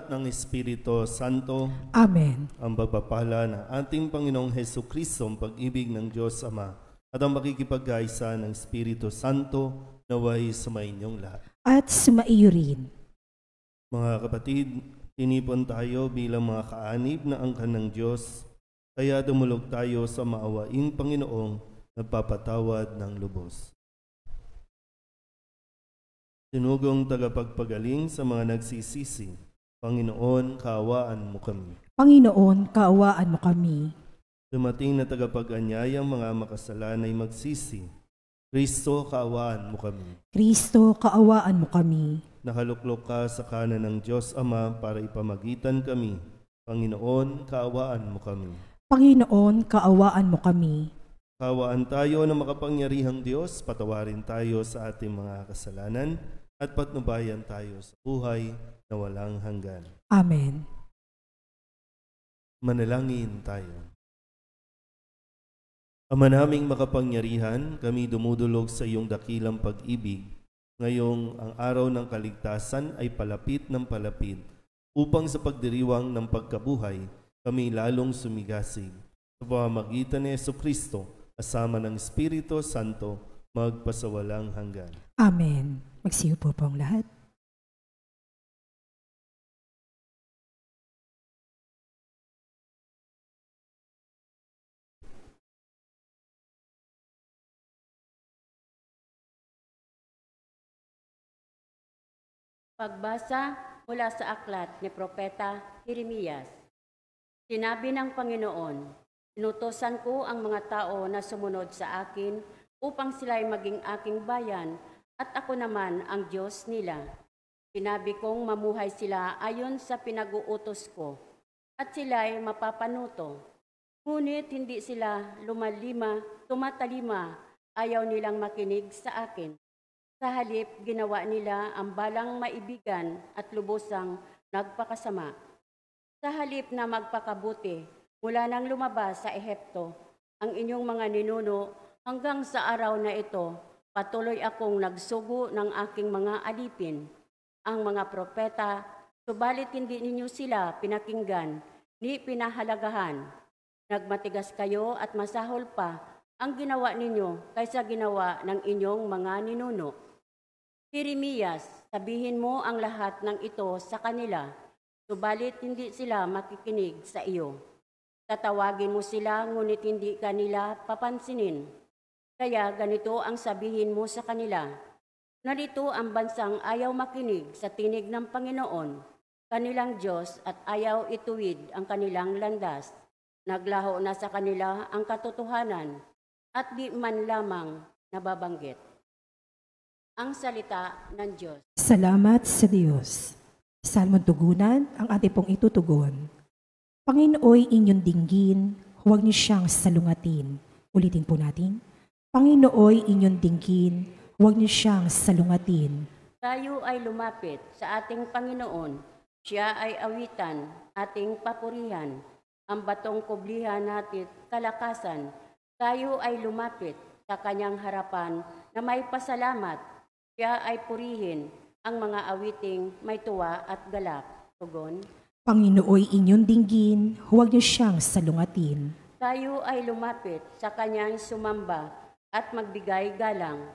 at ng Espiritu Santo. Amen. Ang pagpapala ng ating Panginoong Hesukristo, ang pag-ibig ng Diyos Ama, at ang makikipagkaisa ng Espiritu Santo naway sumainyong lahat. At sumaiyo rin. Mga kapatid, tinipon tayo bilang mga kaanib na angkan ng Diyos, kaya dumulog tayo sa maawaing Panginoong nagpapatawad ng lubos. Sinugong tagapagpagaling sa mga nagsisisi, Panginoon, kaawaan mo kami. Panginoon, kaawaan mo kami. Dumating na tagapag-anyayang mga makasalanay magsisi, Kristo, kaawaan mo kami. Kristo, kaawaan mo kami. Nakaluklok ka sa kanan ng Diyos Ama para ipamagitan kami. Panginoon, kaawaan mo kami. Panginoon, kaawaan mo kami. Kaawaan tayo ng makapangyarihang Diyos, patawarin tayo sa ating mga kasalanan, at patnubayan tayo sa buhay na walang hanggan. Amen. Manalangin tayo. Ama naming makapangyarihan, kami dumudulog sa iyong dakilang pag-ibig. Ngayong ang araw ng kaligtasan ay palapit ng palapit, upang sa pagdiriwang ng pagkabuhay, kami lalong sumigasig. Sa pamamagitan ni Jesucristo, kasama ng Espiritu Santo, magpasawalang hanggan. Amen. Magsiupo po ang lahat. Pagbasa mula sa aklat ni Propeta Jeremias. Sinabi ng Panginoon, inutosan ko ang mga tao na sumunod sa akin upang sila'y maging aking bayan at ako naman ang Diyos nila. Sinabi kong mamuhay sila ayon sa pinag-uutos ko at sila'y mapapanuto. Ngunit hindi sila tumatalima, ayaw nilang makinig sa akin. Sa halip, ginawa nila ang balang maibigan at lubosang nagpakasama. Sa halip na magpakabuti, mula nang lumabas sa Ehipto, ang inyong mga ninuno hanggang sa araw na ito, patuloy akong nagsugo ng aking mga alipin. Ang mga propeta, subalit hindi ninyo sila pinakinggan, ni pinahalagahan. Nagmatigas kayo at masahol pa ang ginawa ninyo kaysa ginawa ng inyong mga ninuno. Jeremias, sabihin mo ang lahat ng ito sa kanila, subalit hindi sila makikinig sa iyo. Tatawagin mo sila, ngunit hindi kanila papansinin. Kaya ganito ang sabihin mo sa kanila, narito ang bansang ayaw makinig sa tinig ng Panginoon, kanilang Diyos, at ayaw ituwid ang kanilang landas. Naglaho na sa kanila ang katotohanan at di man lamang nababanggit. Ang salita ng Diyos. Salamat sa Diyos. Salmon tugunan, ang ating pong itutugon. Panginooy inyong dinggin, huwag niyo siyang salungatin. Ulitin po natin. Panginooy inyong dinggin, huwag niyo siyang salungatin. Tayo ay lumapit sa ating Panginoon. Siya ay awitan, ating papurihan. Ang batong kublihan natin kalakasan. Tayo ay lumapit sa kanyang harapan na may pasalamat. Siya ay purihin ang mga awiting may tuwa at galak. Tugon. Panginooy inyong dinggin, huwag niyo siyang salungatin. Tayo ay lumapit sa kanyang sumamba at magbigay galang.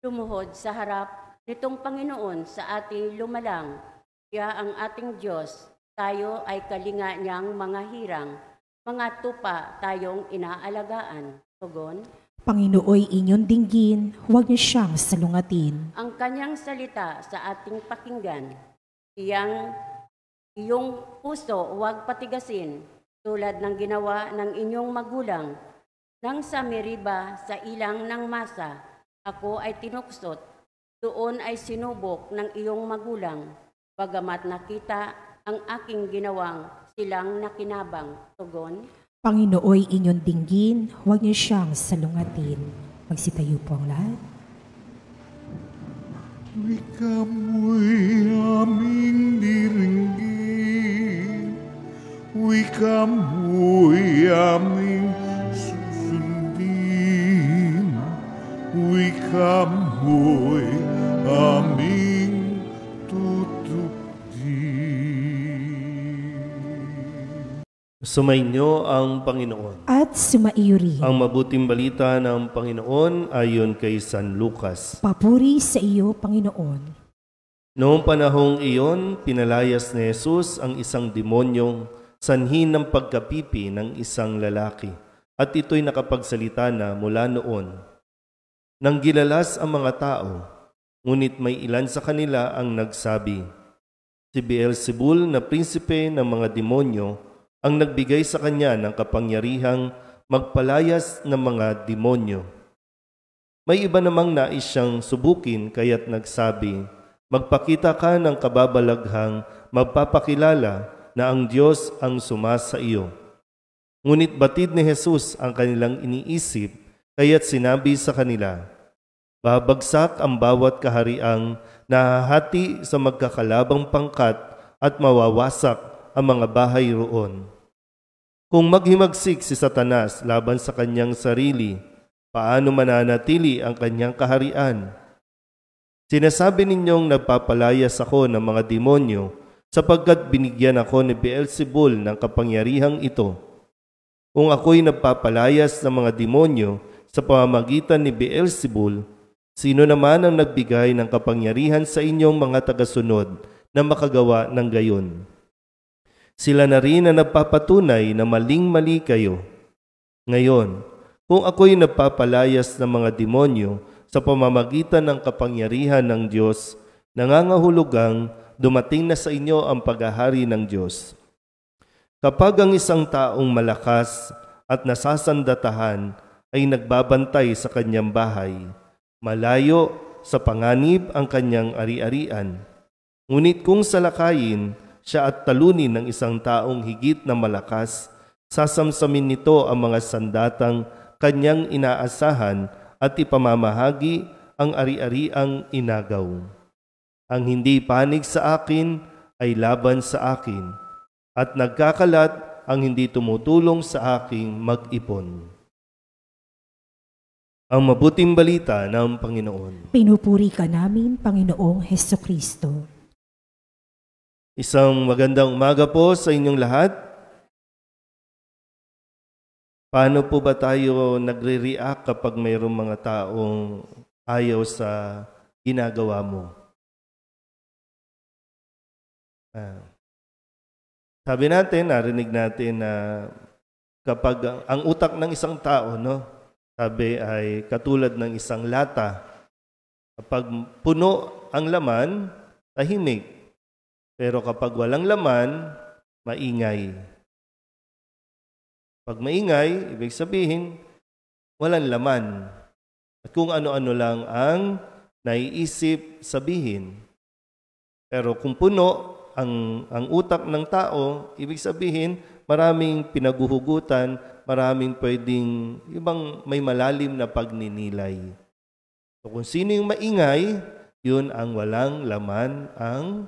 Lumuhod sa harap nitong Panginoon sa ating lumalang. Siya ang ating Diyos. Tayo ay kalinga niyang mga hirang. Mga tupa tayong inaalagaan. Tugon. Panginooy inyong dinggin, huwag niyo siyang salungatin. Ang kanyang salita sa ating pakinggan. Iyong puso huwag patigasin, tulad ng ginawa ng inyong magulang. Nang sa Meriba sa ilang ng Masa, ako ay tinuksot. Doon ay sinubok ng iyong magulang. Bagamat nakita ang aking ginawang silang nakinabang. Tugon. Panginooy inyong dinggin, huwag niyo siyang salungatin. Magsitayo po ang lahat. Wika mo'y aming diringgin, wika mo'y aming susundin, wika mo'y aming tutupdin. Sumainyo ang Panginoon. At sumaiyo rin. Ang mabuting balita ng Panginoon ayon kay San Lucas. Papuri sa iyo, Panginoon. Noong panahong iyon, pinalayas ni Jesus ang isang demonyong sanhi ng pagkapipi ng isang lalaki, at ito'y nakapagsalita na mula noon. Nang gilalas ang mga tao, ngunit may ilan sa kanila ang nagsabi, si Beelzebul na prinsipe ng mga demonyo ang nagbigay sa kanya ng kapangyarihang magpalayas ng mga demonyo. May iba namang nais siyang subukin kaya't nagsabi, magpakita ka ng kababalaghang magpapakilala na ang Diyos ang sumasa iyo. Ngunit batid ni Jesus ang kanilang iniisip, kaya't sinabi sa kanila, babagsak ang bawat kahariang nahahati sa magkakalabang pangkat at mawawasak ang mga bahay roon. Kung maghimagsik si Satanas laban sa kanyang sarili, paano mananatili ang kanyang kaharian? Sinasabi ninyong nagpapalayas ako ng mga demonyo sapagkat binigyan ako ni Beelzebul ng kapangyarihang ito. Kung ako'y nagpapalayas ng mga demonyo sa pamamagitan ni Beelzebul, sino naman ang nagbigay ng kapangyarihan sa inyong mga tagasunod na makagawa ng gayon? Sila na rin na nagpapatunay na maling-mali kayo. Ngayon, kung ako'y nagpapalayas ng mga demonyo sa pamamagitan ng kapangyarihan ng Diyos, nangangahulugang dumating na sa inyo ang paghahari ng Diyos. Kapag ang isang taong malakas at nasasandatahan ay nagbabantay sa kanyang bahay, malayo sa panganib ang kanyang ari-arian. Ngunit kung salakayin siya at talunin ng isang taong higit na malakas, sasamsamin nito ang mga sandatang kanyang inaasahan at ipamamahagi ang ari-ariang inagaw. Ang hindi panig sa akin ay laban sa akin, at nagkakalat ang hindi tumutulong sa aking mag-ipon. Ang mabuting balita ng Panginoon. Pinupuri ka namin, Panginoong Hesukristo. Isang magandang umaga po sa inyong lahat. Paano po ba tayo nagre-react kapag mayroong mga taong ayaw sa ginagawa mo? Sabi natin, narinig natin na kapag ang utak ng isang tao, sabi ay katulad ng isang lata. Kapag puno ang laman, tahimik. Pero kapag walang laman, maingay. Pag maingay, ibig sabihin, walang laman. At kung ano-ano lang ang naiisip sabihin. Pero kung puno ang utak ng tao, ibig sabihin, maraming pinaguhugutan, maraming pwedeng, ibang may malalim na pagninilay. So kung sino yung maingay, yun ang walang laman ang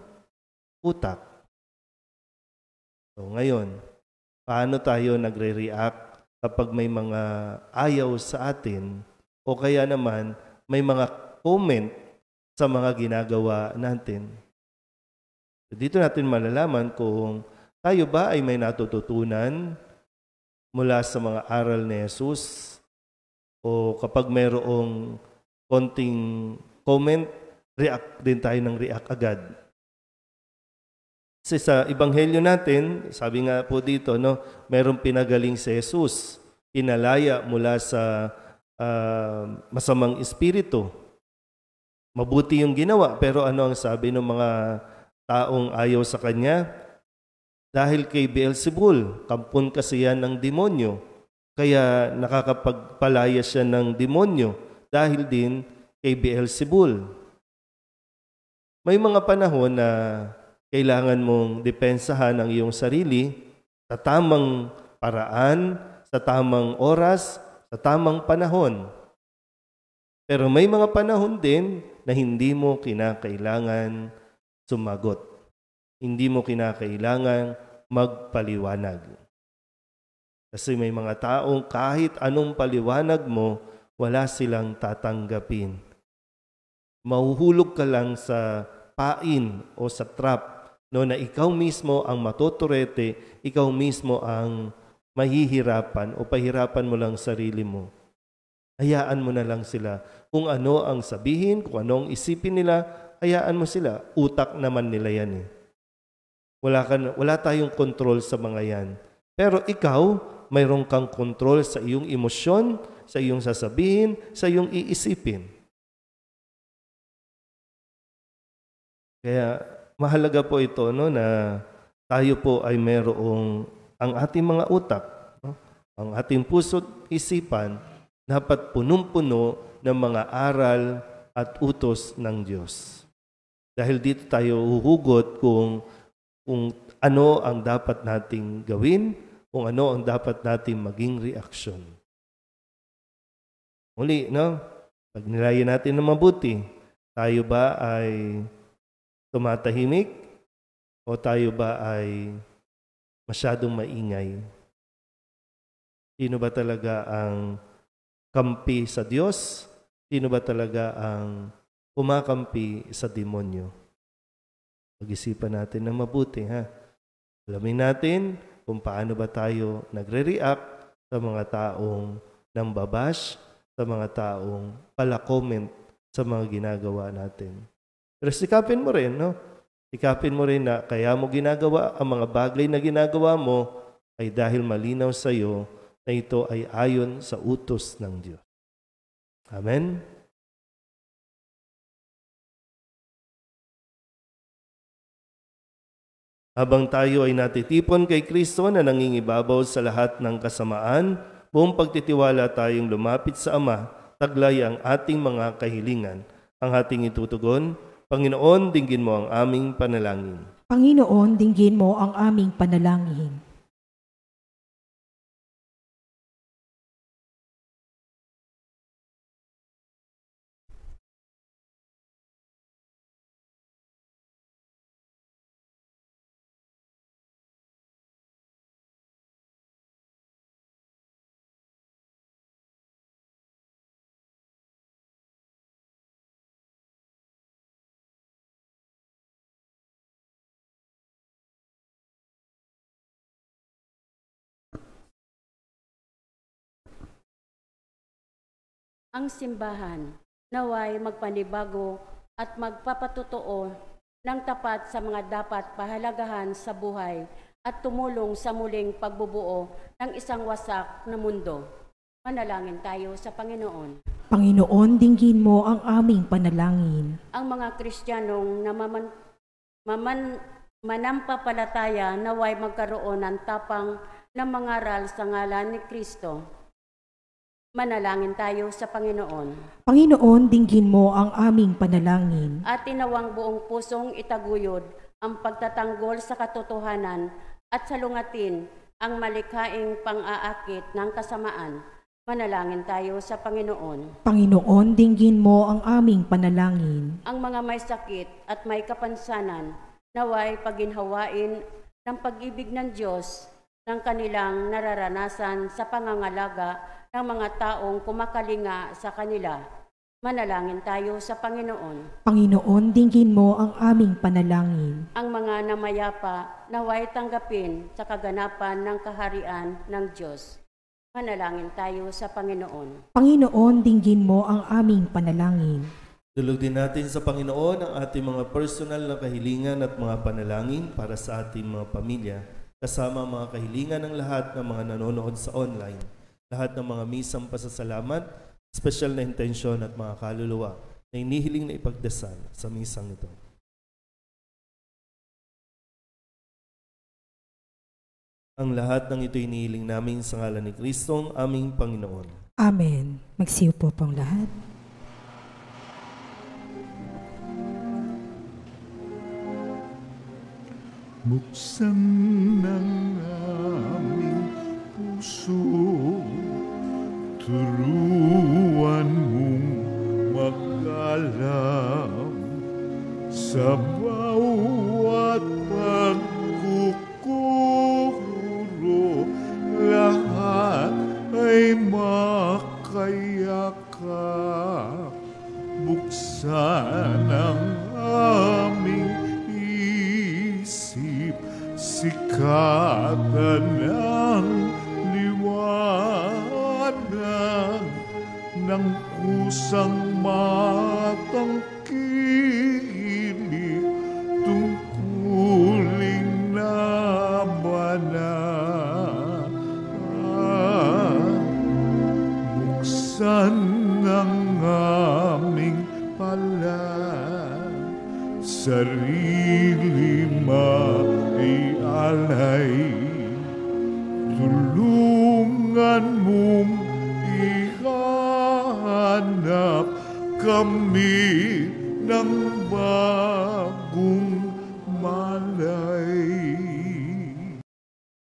utak. So ngayon, paano tayo nagre-react kapag may mga ayaw sa atin o kaya naman may mga comment sa mga ginagawa natin? So dito natin malalaman kung tayo ba ay may natututunan mula sa mga aral ni Jesus o kapag mayroong konting comment, react din tayo ng react agad. Kasi sa Ebanghelyo natin, sabi nga po dito, mayroong pinagaling si Jesus, pinalaya mula sa masamang espiritu. Mabuti yung ginawa, pero ano ang sabi ng mga taong ayaw sa kanya? Dahil kay Beelzebul, kampon kasi yan ng demonyo, kaya nakakapagpalaya siya ng demonyo dahil din kay Beelzebul. May mga panahon na kailangan mong depensahan ang iyong sarili sa tamang paraan, sa tamang oras, sa tamang panahon. Pero may mga panahon din na hindi mo kinakailangan sumagot. Hindi mo kinakailangan magpaliwanag. Kasi may mga taong kahit anong paliwanag mo, wala silang tatanggapin. Mahuhulog ka lang sa pain o sa trap no, na ikaw mismo ang matotorete, ikaw mismo ang mahihirapan o pahirapan mo lang sarili mo. Hayaan mo na lang sila. Kung ano ang sabihin, kung ano ang isipin nila, hayaan mo sila. Utak naman nila yan eh. Wala tayong control sa mga yan. Pero ikaw, mayroon kang control sa iyong emosyon, sa iyong sasabihin, sa iyong iisipin. Kaya mahalaga po ito, no, na tayo po ay mayroong ang ating mga utak, no, ang ating puso't isipan, dapat punong-puno ng mga aral at utos ng Diyos. Dahil dito tayo huhugot kung ano ang dapat nating gawin, kung ano ang dapat nating maging reaksyon. Muli, no? Pag nilayan natin ng mabuti, tayo ba ay tumatahimik o tayo ba ay masyadong maingay? Sino ba talaga ang kampi sa Diyos? Sino ba talaga ang kumakampi sa demonyo? Pag-isipan natin ng mabuti, ha? Alamin natin kung paano ba tayo nagre-react sa mga taong nambabash, sa mga taong pala-comment sa mga ginagawa natin. Pero sikapin mo rin, no? Sikapin mo rin na kaya mo ginagawa ang mga bagay na ginagawa mo ay dahil malinaw sa iyo na ito ay ayon sa utos ng Diyos. Amen? Habang tayo ay natitipon kay Kristo na nangingibabaw sa lahat ng kasamaan, buong pagtitiwala tayong lumapit sa Ama, taglay ang ating mga kahilingan. Ang ating itutugon, Panginoon, dinggin mo ang aming panalangin. Panginoon, dinggin mo ang aming panalangin. Ang simbahan naway magpanibago at magpapatotoo ng tapat sa mga dapat pahalagahan sa buhay at tumulong sa muling pagbubuo ng isang wasak na mundo. Manalangin tayo sa Panginoon. Panginoon, dinggin mo ang aming panalangin. Ang mga Kristiyanong manampapalataya naway magkaroon ng tapang na mangaral sa ngalan ni Kristo. Manalangin tayo sa Panginoon. Panginoon, dinggin mo ang aming panalangin. At tinawang buong pusong itaguyod ang pagtatanggol sa katotohanan at salungatin ang malikhaing pang-aakit ng kasamaan. Manalangin tayo sa Panginoon. Panginoon, dinggin mo ang aming panalangin. Ang mga may sakit at may kapansanan, naway paginhawain ng pag-ibig ng Diyos ng kanilang nararanasan sa pangangalaga ng mga taong kumakalinga sa kanila. Manalangin tayo sa Panginoon. Panginoon, dinggin mo ang aming panalangin. Ang mga namayapa naway tanggapin sa kaganapan ng kaharian ng Diyos. Manalangin tayo sa Panginoon. Panginoon, dinggin mo ang aming panalangin. Dulog din natin sa Panginoon ang ating mga personal na kahilingan at mga panalangin para sa ating mga pamilya, kasama ang mga kahilingan ng lahat ng mga nanonood sa online, lahat ng mga misang pasasalamat, special na intensyon at mga kaluluwa na inihiling na ipagdasal sa misang ito. Ang lahat ng ito inihiling namin sa ngalan ni Kristo, ang aming Panginoon. Amen. Magsiupo pong lahat. Buksan ng aming puso, turuan mong mag-alam sa bawat pagkukuro, lahat ay makayakap. Buksan ang aming isip, sikatan ng liwanag ng kusang matangkilik tungkuling nabanag. Buksan ang aming palad, sarili maialay, tulungan mong ihanap kami ng bagong malay.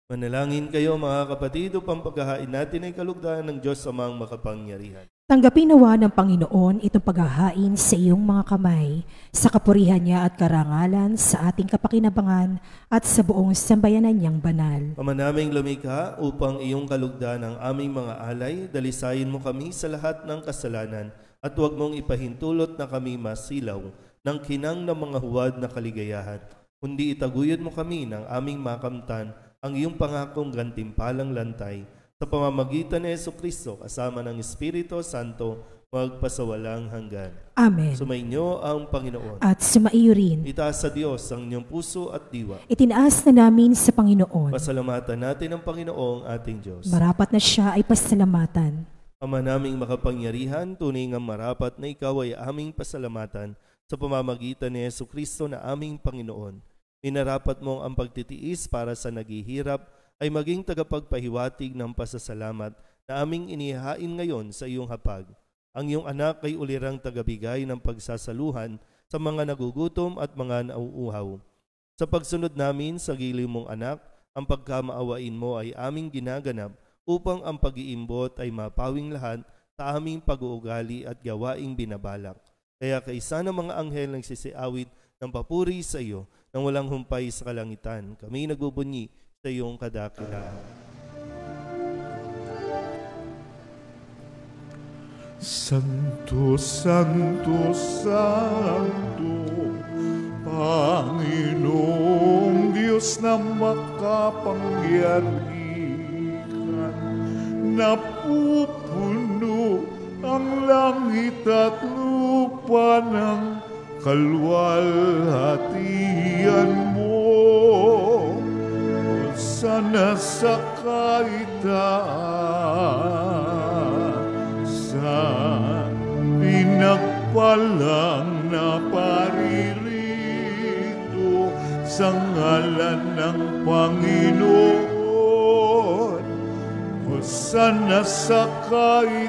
Manalangin kayo mga kapatid upang paghahain natin ay kalugdan ng Diyos Amang makapangyarihan. Tanggapin nawa ng Panginoon itong paghahain sa iyong mga kamay, sa kapurihan niya at karangalan, sa ating kapakinabangan at sa buong sambayanan niyang banal. Ama naming lumikha, upang iyong kalugdan ang aming mga alay, dalisayin mo kami sa lahat ng kasalanan at huwag mong ipahintulot na kami masilaw ng kinang ng mga huwad na kaligayahan. Kundi itaguyod mo kami ng aming makamtan ang iyong pangakong gantimpalang lantay sa pamamagitan ni Jesucristo kasama ng Espiritu Santo magpasawalang hanggan. Amen. Sumainyo ang Panginoon. At sumaiyo rin. Itaas sa Diyos ang inyong puso at diwa. Itinaas na namin sa Panginoon. Pasalamatan natin ang Panginoong ating Diyos. Marapat na siya ay pasalamatan. Ama naming makapangyarihan, tunay nga marapat na ikaw ay aming pasalamatan sa pamamagitan ni Jesucristo na aming Panginoon. Minarapat mong ang pagtitiis para sa naghihirap ay maging tagapagpahiwatig ng pasasalamat na aming inihain ngayon sa iyong hapag. Ang iyong anak ay ulirang tagabigay ng pagsasaluhan sa mga nagugutom at mga nauuhaw. Sa pagsunod namin sa giliw mong anak, ang pagkamaawain mo ay aming ginaganap upang ang pag-iimbot ay mapawing lahat sa aming pag-uugali at gawaing binabalak. Kaya kaisa ng mga anghel nagsisiawit ng papuri sa iyo nang walang humpay sa kalangitan, kami nagbubunyi sa iyong kadakilaan. Santo, Santo, Santo, Panginoong Diyos na makapangyarihan, napupuno ang langit at lupa ng kalwalhatian mo. Sana sa kaitaasan, pinagpalang na paririto sa ngalan ng Panginoon. Sana sa kaitaasan.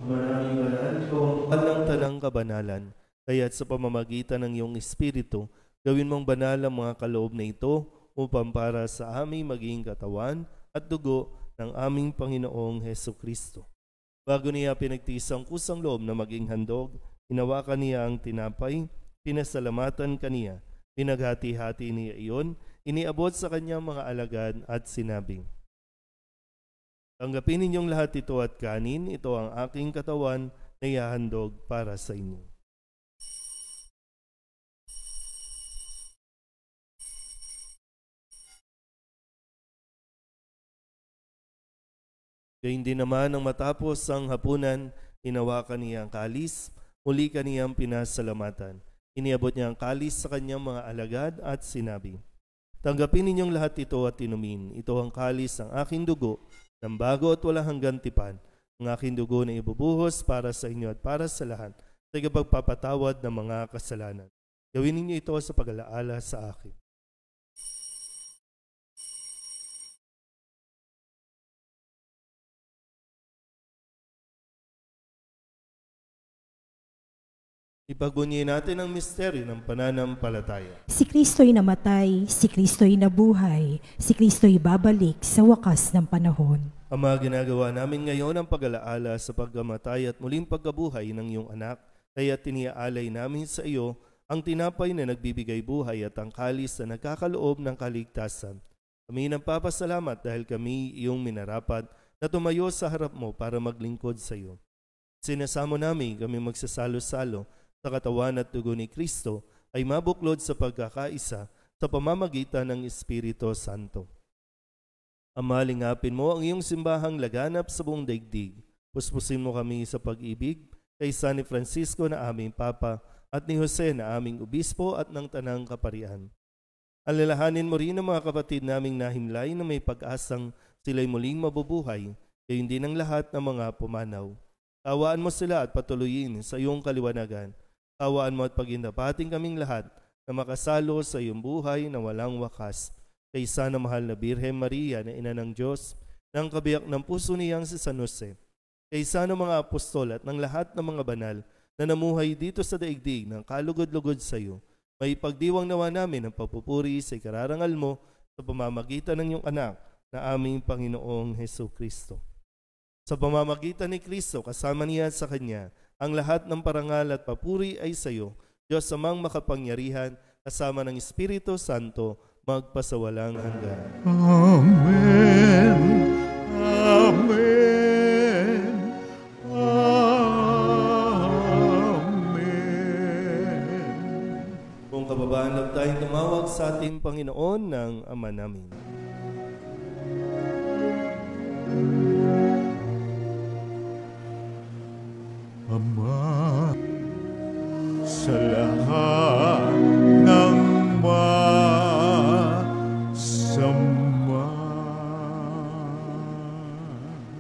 Maraming banal kong alang tanang kabanalan, kaya't sa pamamagitan ng iyong Espiritu, gawin mong banal ang mga kaloob na ito upang para sa aming maging katawan at dugo ng aming Panginoong Hesukristo. Bago niya pinagtiis ang kusang loob na maging handog, hinawakan niya ang tinapay, pinasalamatan kaniya, pinaghati-hati niya iyon, iniabot sa kanyang mga alagad at sinabing, tanggapin ninyong lahat ito at kanin, ito ang aking katawan na ihahandog para sa inyo. Gayun din naman nang matapos ang hapunan, hinawakan niya ang kalis, muli kaniyang pinasalamatan. Iniabot niya ang kalis sa kanyang mga alagad at sinabi, tanggapin ninyong lahat ito at inumin. Ito ang kalis ng aking dugo, ng bago at walang hanggang tipan. Ang aking dugo na ibubuhos para sa inyo at para sa lahat, sa pagpapatawad ng mga kasalanan. Gawin ninyo ito sa pag-alaala sa akin. Ipagbunyi natin ang misteryo ng pananampalataya. Si Kristo'y namatay, si Kristo'y nabuhay, si Kristo'y babalik sa wakas ng panahon. Ama, ginagawa namin ngayon ang pag-alaala sa pagkamatay at muling pagkabuhay ng iyong anak, kaya tiniaalay namin sa iyo ang tinapay na nagbibigay buhay at ang kalis na nagkakaloob ng kaligtasan. Kami nagpapasalamat dahil kami iyong minarapat na tumayo sa harap mo para maglingkod sa iyo. Sinasamo namin kami magsasalo-salo sa katawan at dugo ni Kristo ay mabuklod sa pagkakaisa sa pamamagitan ng Espiritu Santo. Ama, lingapin mo ang iyong simbahang laganap sa buong daigdig. Puspusin mo kami sa pag-ibig kay San ni Francisco na aming Papa at ni Jose na aming Obispo at ng Tanang Kaparian. Alalahanin mo rin ang mga kapatid naming nahimlay na may pag-asang sila'y muling mabubuhay, gayon din ang lahat ng mga pumanaw. Tawaan mo sila at patuloyin sa iyong kaliwanagan. Tawaan mo at pagindapating kaming lahat na makasalo sa iyong buhay na walang wakas. Kaysa na mahal na Birhen Maria na Ina ng Diyos, ng kabiyak ng puso niyang si San Jose, kaysa ng mga apostol at ng lahat ng mga banal na namuhay dito sa daigdig ng kalugod-lugod sa iyo, may pagdiwang nawa namin ang pagpupuri sa ikararangal mo sa pamamagitan ng iyong anak na aming Panginoong Hesus Kristo. Sa pamamagitan ni Kristo, kasama niya sa Kanya, ang lahat ng parangal at papuri ay sa iyo, Diyos amang makapangyarihan, kasama ng Espiritu Santo, magpasawalang hanggan. Amen. Amen. Amen. Kung kababahan lang tayong tumawag sa ating Panginoon ng Ama namin. Ama, sa lahat ng masama.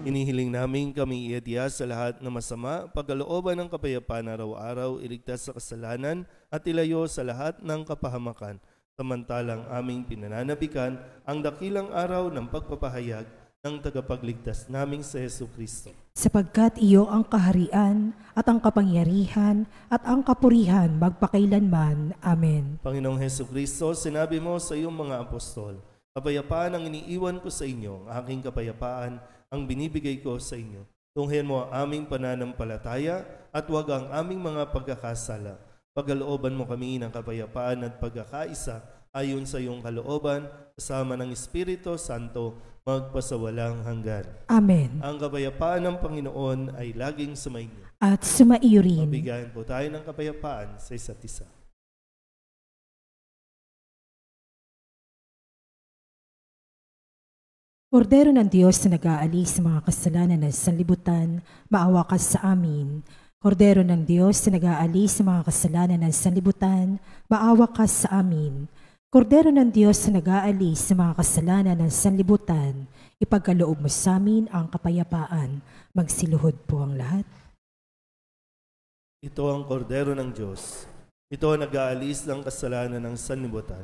Inihiling namin kami iadya sa lahat ng masama, pagkalooban ng kapayapaan araw-araw, iligtas sa kasalanan at ilayo sa lahat ng kapahamakan. Samantalang aming pinananabikan ang dakilang araw ng pagpapahayag ng tagapagligtas naming sa Hesus Kristo. Sapagkat iyo ang kaharian at ang kapangyarihan at ang kapurihan magpakailanman. Amen. Panginoong Hesus Kristo, sinabi mo sa iyong mga apostol, kapayapaan ang iniiwan ko sa inyo, ang aking kapayapaan ang binibigay ko sa inyo. Tunghayan mo ang aming pananampalataya at huwag ang aming mga pagkakasala. Pagkalooban mo kami ng kapayapaan at pagkakaisa ayon sa iyong kalooban, kasama ng Espiritu Santo, magpasawalang hanggan. Amen. Ang kapayapaan ng Panginoon ay laging sumainyo. At sumaiyo rin. Mabigayan po tayo ng kapayapaan sa isa't isa. Kordero ng Diyos na nag-aalis sa mga kasalanan ng sanlibutan, maawa ka sa amin. Kordero ng Diyos na nag-aalis sa mga kasalanan ng sanlibutan, maawa ka sa amin. Kordero ng Diyos na nag-aalis sa mga kasalanan ng sanlibutan, ipagkaloob mo sa amin ang kapayapaan. Magsiluhod po ang lahat. Ito ang kordero ng Diyos. Ito ang nag-aalis ng kasalanan ng sanlibutan.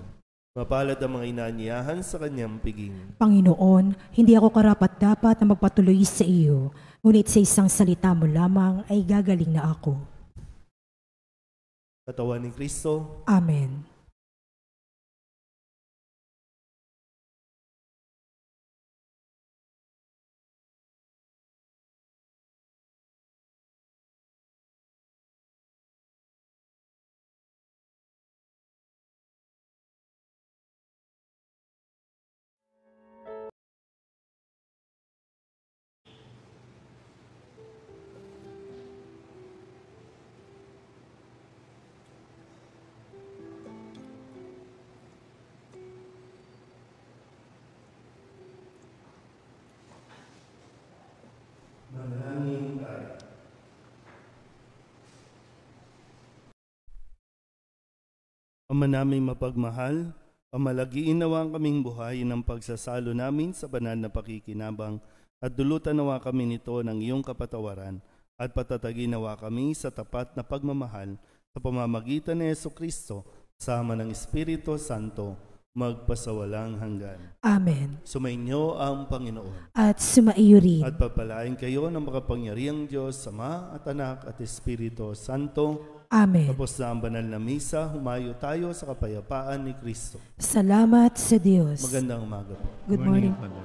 Mapalad ang mga inaanyayahan sa kanyang piging. Panginoon, hindi ako karapat-dapat na magpatuloy sa iyo, ngunit sa isang salita mo lamang ay gagaling na ako. Katawan ni Kristo. Amen. Manalangin tayo. Ama naming mapagmahal, pamalagiin nawa kaming buhay ng pagsasalo namin sa banal na pakikinabang at dulutan nawa kami nito ng iyong kapatawaran at patatagin nawa kami sa tapat na pagmamahal sa pamamagitan ni Jesucristo, sama ng Espiritu Santo, magpasawalang hanggan. Amen. Sumainyo ang Panginoon. At sumaiyo rin. At papalain kayo ng makapangyarihang Diyos, Ama at Anak at Espiritu Santo. Amen. Tapos na ang banal na misa, humayo tayo sa kapayapaan ni Kristo. Salamat sa Diyos. Magandang umaga po. Good morning. Father.